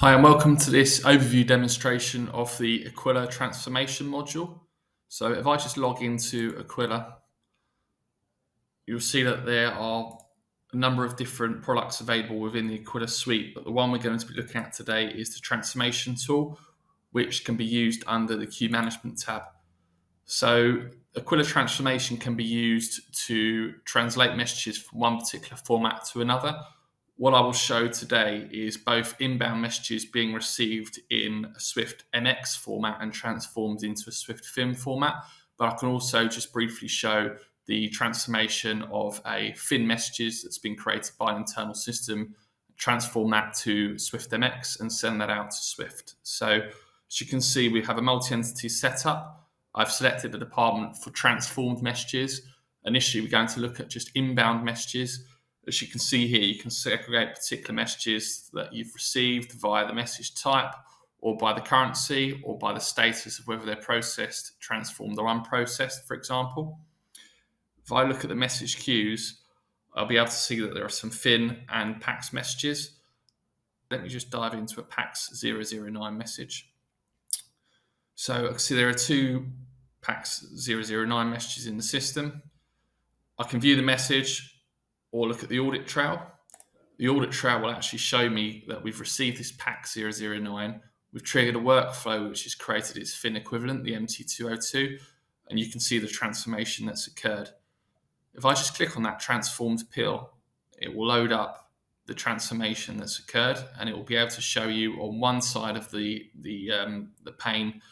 Hi, and welcome to this overview demonstration of the Aqua transformation module. So if I just log into Aqua, you'll see that there are a number of different products available within the Aqua suite, but the one we're going to be looking at today is the transformation tool, which can be used under the queue management tab. So Aqua transformation can be used to translate messages from one particular format to another. What I will show today is both inbound messages being received in a Swift MX format and transformed into a Swift FIM format, but I can also just briefly show the transformation of a FIN messages that's been created by an internal system, transform that to Swift MX and send that out to Swift. So as you can see, we have a multi-entity setup. I've selected the department for transformed messages. Initially, we're going to look at just inbound messages. As you can see here, you can segregate particular messages that you've received via the message type, or by the currency, or by the status of whether they're processed, transformed, or unprocessed, for example. If I look at the message queues, I'll be able to see that there are some FIN and PAX messages. Let me just dive into a PAX 009 message. So I can see there are two PAX 009 messages in the system. I can view the message or look at the audit trail. The audit trail will actually show me that we've received this PAX 009. We've triggered a workflow which has created its FIN equivalent, the MT202, and you can see the transformation that's occurred. If I just click on that transformed pill, it will load up the transformation that's occurred, and it will be able to show you on one side of the pane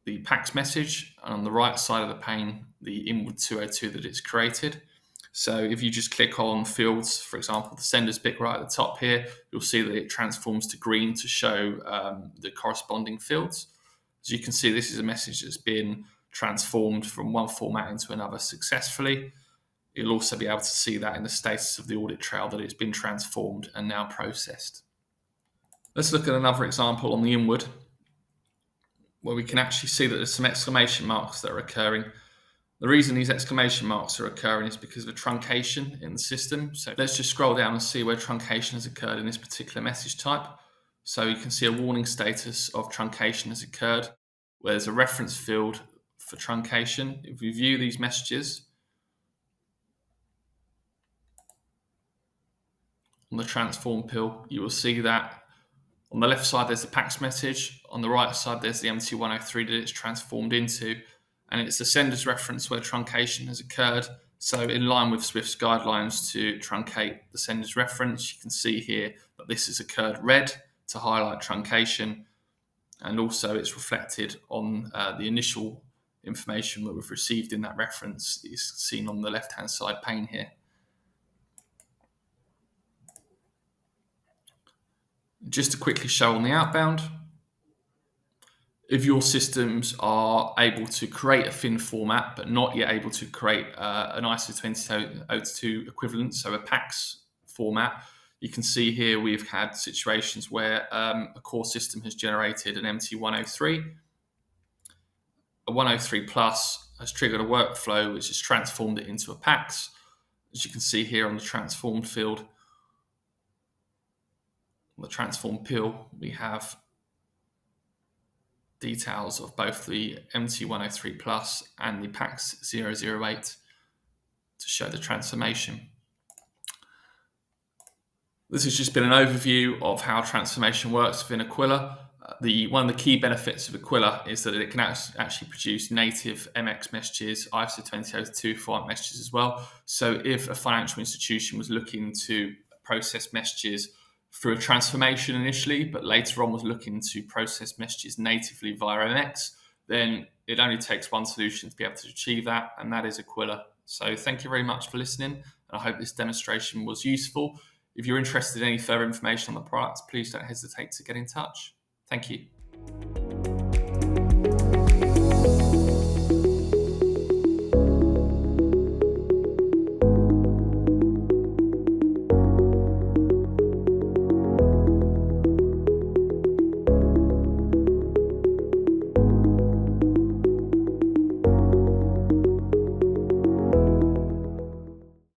the PAX message, and on the right side of the pane the inward 202 that it's created. So if you just click on fields, for example, the senders bit right at the top here, you'll see that it transforms to green to show the corresponding fields. As you can see, this is a message that's been transformed from one format into another successfully. You'll also be able to see that in the status of the audit trail that it's been transformed and now processed. Let's look at another example on the inward, where we can actually see that there's some exclamation marks that are occurring. The reason these exclamation marks are occurring is because of a truncation in the system. So let's just scroll down and see where truncation has occurred in this particular message type. So you can see a warning status of truncation has occurred, where there's a reference field for truncation. If we view these messages on the transform pill, you will see that on the left side there's the PAX message, on the right side there's the MT103 that it's transformed into, and it's the sender's reference where truncation has occurred. So in line with Swift's guidelines to truncate the sender's reference, you can see here that this has occurred red to highlight truncation, and also it's reflected on the initial information that we've received in that reference is seen on the left-hand side pane here. Just to quickly show on the outbound, if your systems are able to create a FIN format but not yet able to create an ISO 20002 equivalent, so a PAX format, you can see here we've had situations where a core system has generated an MT103. A 103 plus has triggered a workflow which has transformed it into a PAX. As you can see here on the transformed field, on the transform pill, we have details of both the MT103 plus and the PAX 008 to show the transformation. This has just been an overview of how transformation works within Aqua. One of the key benefits of Aqua is that it can actually produce native MX messages, ISO 20002 format messages as well. So if a financial institution was looking to process messages through a transformation initially, but later on was looking to process messages natively via MX, then it only takes one solution to be able to achieve that, and that is Aqua. So thank you very much for listening, and I hope this demonstration was useful. If you're interested in any further information on the product, please don't hesitate to get in touch. Thank you.